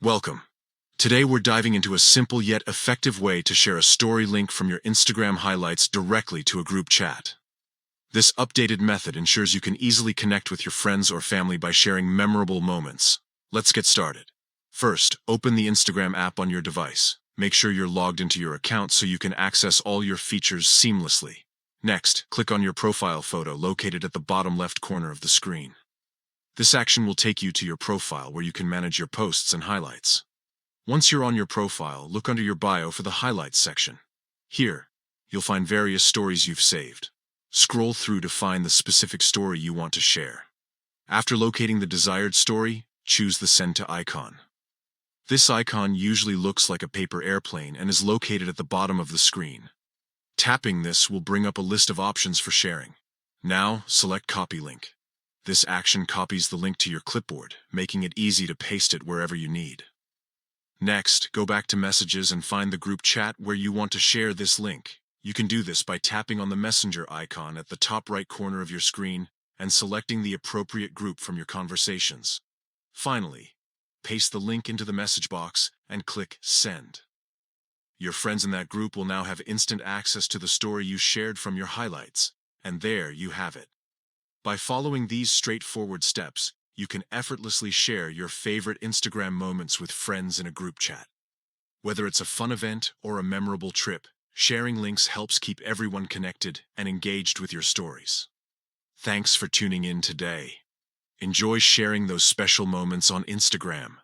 Welcome. Today we're diving into a simple yet effective way to share a story link from your Instagram highlights directly to a group chat. This updated method ensures you can easily connect with your friends or family by sharing memorable moments. Let's get started. First, open the Instagram app on your device. Make sure you're logged into your account so you can access all your features seamlessly. Next, click on your profile photo located at the bottom left corner of the screen. This action will take you to your profile where you can manage your posts and highlights. Once you're on your profile, look under your bio for the highlights section. Here, you'll find various stories you've saved. Scroll through to find the specific story you want to share. After locating the desired story, choose the Send to icon. This icon usually looks like a paper airplane and is located at the bottom of the screen. Tapping this will bring up a list of options for sharing. Now, select Copy Link. This action copies the link to your clipboard, making it easy to paste it wherever you need. Next, go back to Messages and find the group chat where you want to share this link. You can do this by tapping on the Messenger icon at the top right corner of your screen and selecting the appropriate group from your conversations. Finally, paste the link into the message box and click Send. Your friends in that group will now have instant access to the story you shared from your highlights, and there you have it. By following these straightforward steps, you can effortlessly share your favorite Instagram moments with friends in a group chat. Whether it's a fun event or a memorable trip, sharing links helps keep everyone connected and engaged with your stories. Thanks for tuning in today. Enjoy sharing those special moments on Instagram.